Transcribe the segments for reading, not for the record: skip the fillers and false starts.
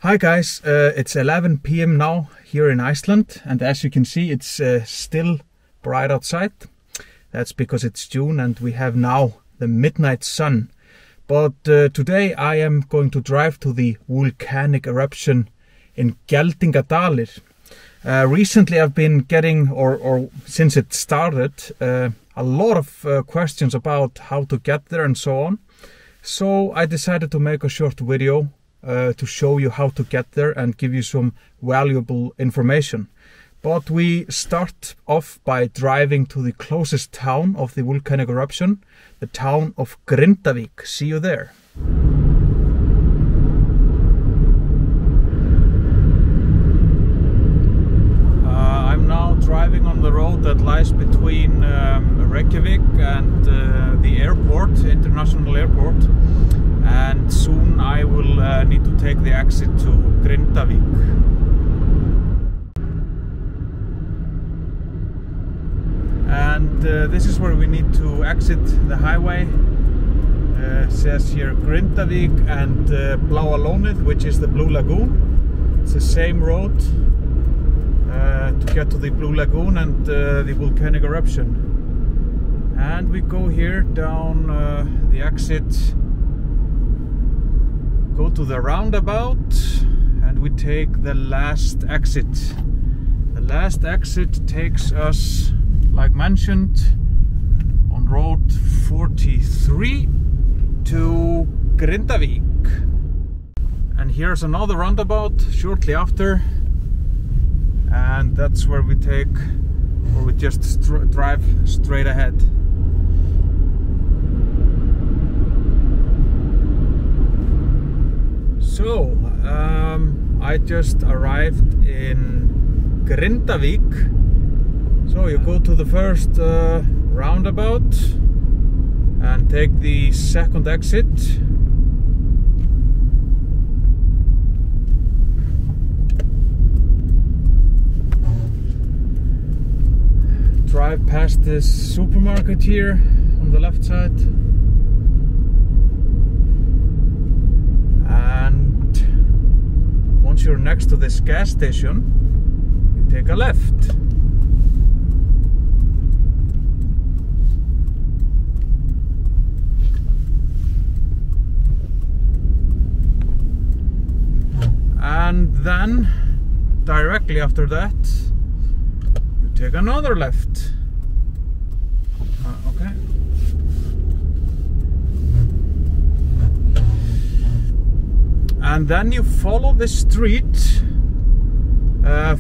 Hi guys, it's 11 p.m. now here in Iceland, and as you can see it's still bright outside. That's because it's June and we have now the midnight sun. But today I am going to drive to the volcanic eruption in Geldingadalir. Recently I've been getting, or since it started, a lot of questions about how to get there and so on. So I decided to make a short video to show you how to get there and give you some valuable information. But we start off by driving to the closest town of the volcanic eruption, the town of Reykjavík. See you there. I'm now driving on the road that lies between Reykjavík and the airport, international airport. And soon I will need to take the exit to Reykjavík. And this is where we need to exit the highway. It says here Reykjavík and Bláa Lónið, which is the Blue Lagoon. It's the same road to get to the Blue Lagoon and the volcanic eruption. And we go here down the exit. Go to the roundabout and we take the last exit. The last exit takes us, like mentioned, on road 43 to Reykjavík. And here's another roundabout shortly after, and that's where we just drive straight ahead. So, I just arrived in Reykjavík. So you go to the first roundabout and take the second exit. Drive past this supermarket here on the left side. Once you're next to this gas station, you take a left. And then, directly after that, you take another left. Okay. And then you follow the street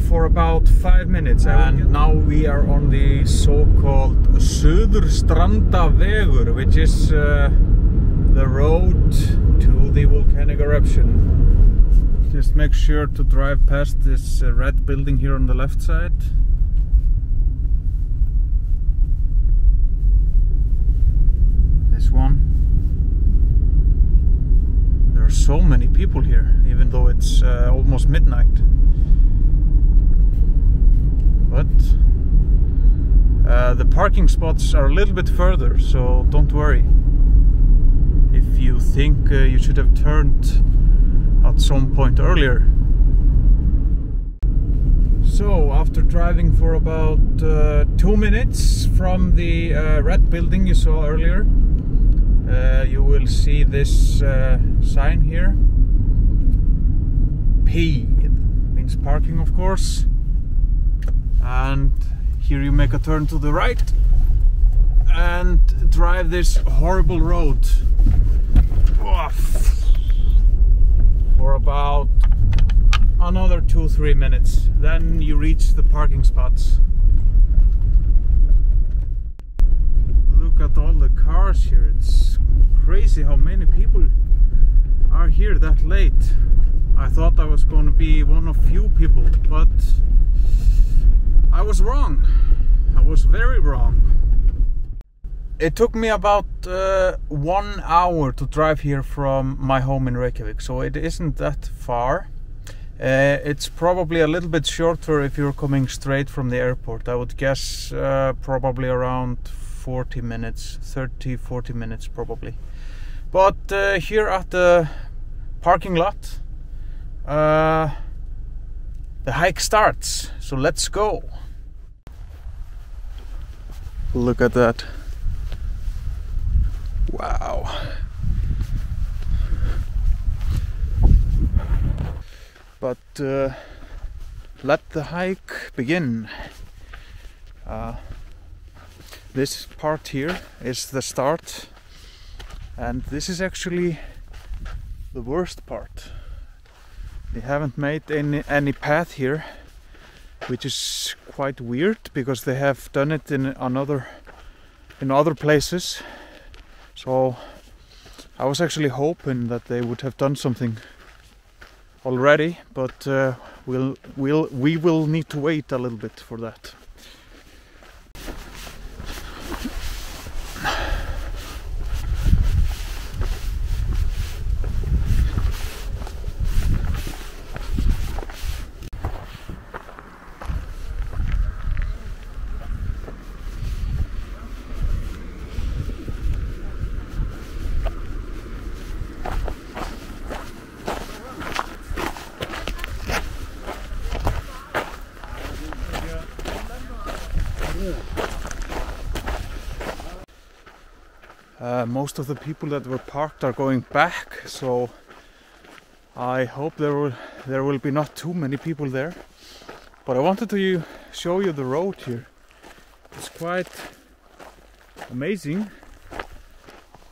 for about 5 minutes. And now we are on the so-called Suðurstrandavegur, which is the road to the volcanic eruption. Just make sure to drive past this red building here on the left side. This one. There are so many people here, even though it's almost midnight. But the parking spots are a little bit further, so don't worry if you think you should have turned at some point earlier. So after driving for about 2 minutes from the red building you saw earlier, you will see this sign here. P, it means parking, of course. And here you make a turn to the right and drive this horrible road for about another 2-3 minutes. Then you reach the parking spots. Look at all the cars here. It's crazy how many people are here that late. I thought I was going to be one of few people, but I was wrong. I was very wrong. It took me about 1 hour to drive here from my home in Reykjavík, so it isn't that far. It's probably a little bit shorter if you're coming straight from the airport. I would guess probably around 40 minutes, 30-40 minutes probably. But here at the parking lot, the hike starts, so let's go. Look at that. Wow. But let the hike begin. This part here is the start, and this is actually the worst part. They haven't made any path here, which is quite weird because they have done it in other places. So I was actually hoping that they would have done something already, but we will need to wait a little bit for that. Most of the people that were parked are going back, so I hope there will be not too many people there. But I wanted to show you the road here. It's quite amazing.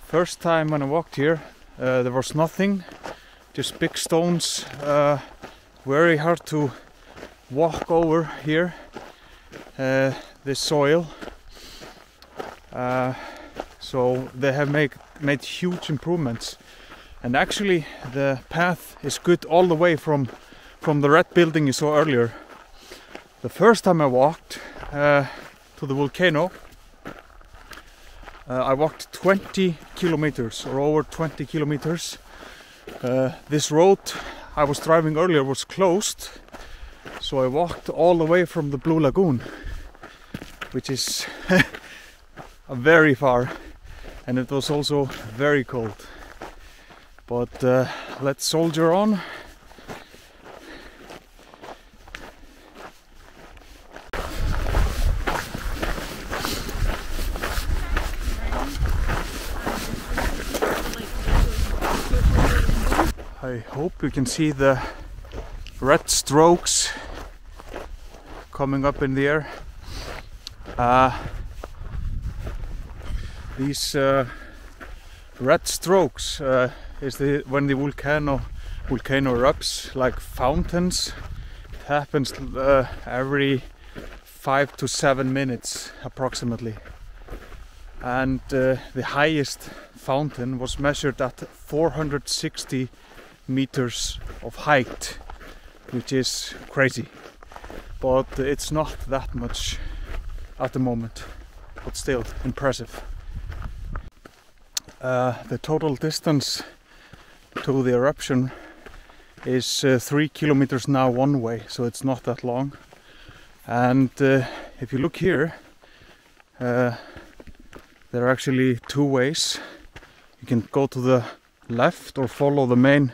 First time when I walked here, there was nothing, just big stones, very hard to walk over here, this soil. So they have made huge improvements, and actually the path is good all the way from the red building you saw earlier. The first time I walked to the volcano, I walked 20 kilometers or over 20 kilometers. This road I was driving earlier was closed, so I walked all the way from the Blue Lagoon, which is very far. And it was also very cold, but let's soldier on. I hope you can see the red strokes coming up in the air. These red strokes is when the volcano erupts like fountains. It happens every 5 to 7 minutes approximately, and the highest fountain was measured at 460 meters of height, which is crazy, but it's not that much at the moment, but still impressive. The total distance to the eruption is 3 kilometers now one way, so it's not that long. And if you look here, there are actually two ways. You can go to the left or follow the main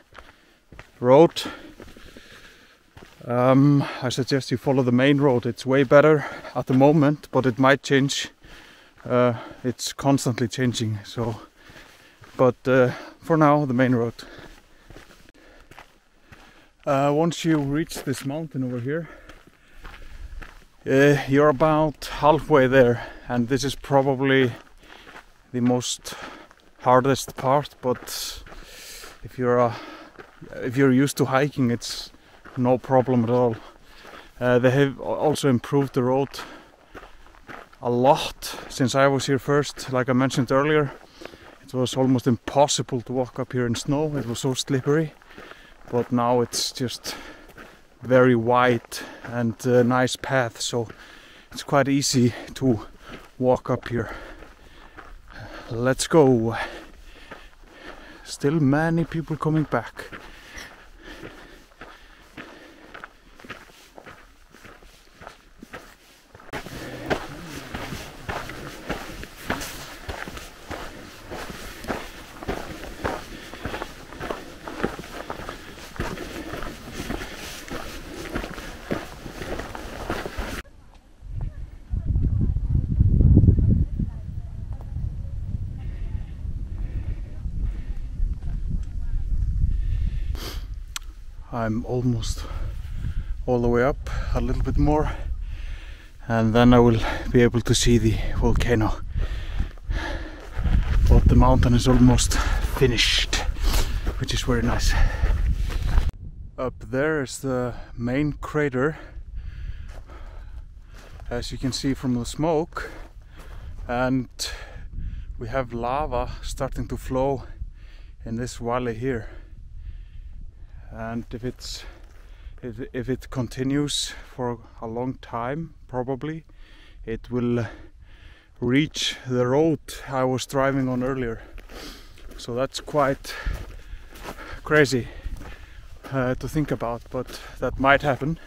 road. I suggest you follow the main road. It's way better at the moment, but it might change. It's constantly changing, so. But for now, the main road. Once you reach this mountain over here, you're about halfway there, and this is probably the most hardest part. But if you're used to hiking, it's no problem at all. They have also improved the road a lot since I was here first. Like I mentioned earlier, it was almost impossible to walk up here in snow. It was so slippery, but now it's just very wide and a nice path, so it's quite easy to walk up here. Let's go. Still many people coming back. I'm almost all the way up, a little bit more, and then I will be able to see the volcano. But the mountain is almost finished, which is very nice. Up there is the main crater, as you can see from the smoke, and we have lava starting to flow in this valley here. And if it continues for a long time, probably it will reach the road I was driving on earlier. So that's quite crazy to think about, but that might happen.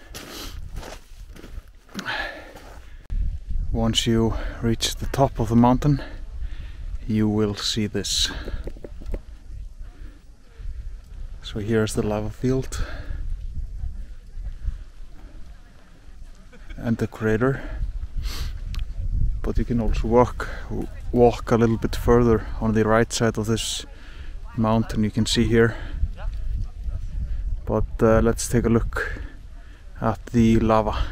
Once you reach the top of the mountain, you will see this. So here's the lava field and the crater, but you can also walk a little bit further on the right side of this mountain, you can see here. But let's take a look at the lava.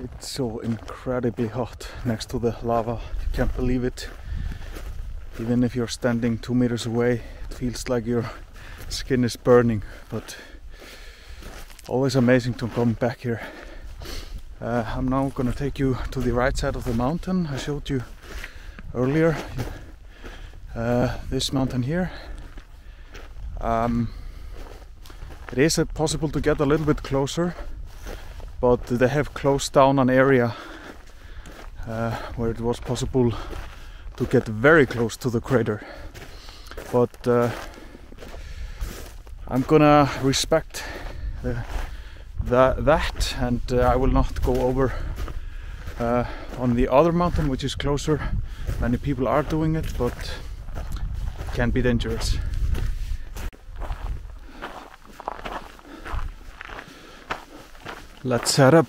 It's so incredibly hot next to the lava, you can't believe it. Even if you're standing 2 meters away, it feels like your skin is burning, but always amazing to come back here. I'm now gonna take you to the right side of the mountain I showed you earlier. This mountain here. It is possible to get a little bit closer, but they have closed down an area where it was possible to get very close to the crater. But I'm gonna respect that, and I will not go over on the other mountain, which is closer. Many people are doing it, but it can be dangerous. Let's set up.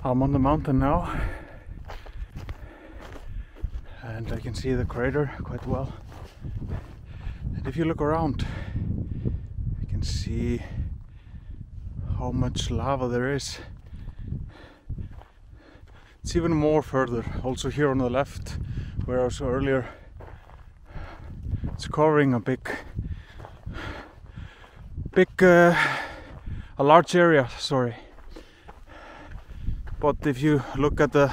I'm on the mountain now, and I can see the crater quite well. And if you look around, you can see how much lava there is. It's even more further, also here on the left, where I was earlier. It's covering a large area, sorry. But if you look at the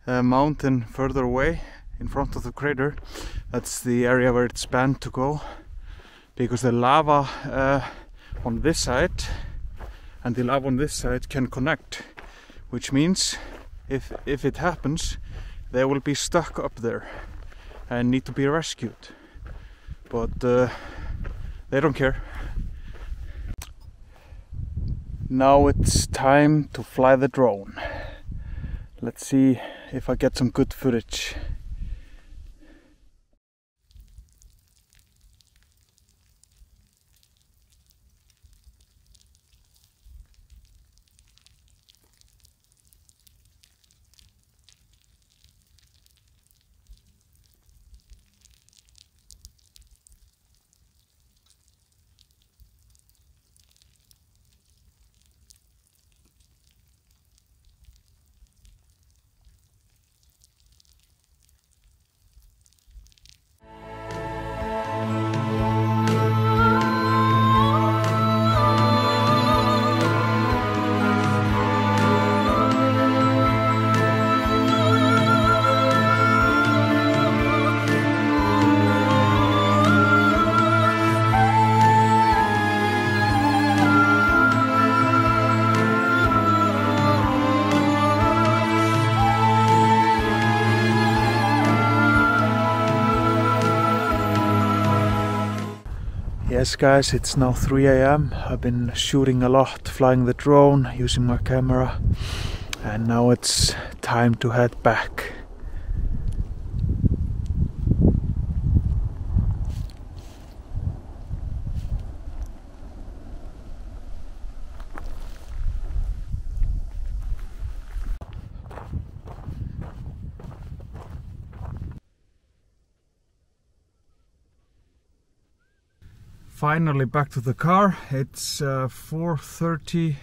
mountain further away in front of the crater, that's the area where it's banned to go, because the lava on this side and the lava on this side can connect, which means if it happens, they will be stuck up there and need to be rescued. But they don't care. Now it's time to fly the drone. Let's see if I get some good footage. Yes guys, it's now 3 AM. I've been shooting a lot, flying the drone, using my camera, and now it's time to head back. Finally back to the car. It's 4:30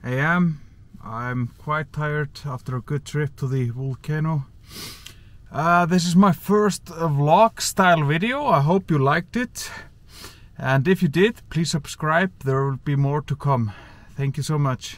AM. I'm quite tired after a good trip to the volcano. This is my first vlog style video. I hope you liked it. And if you did, please subscribe. There will be more to come. Thank you so much.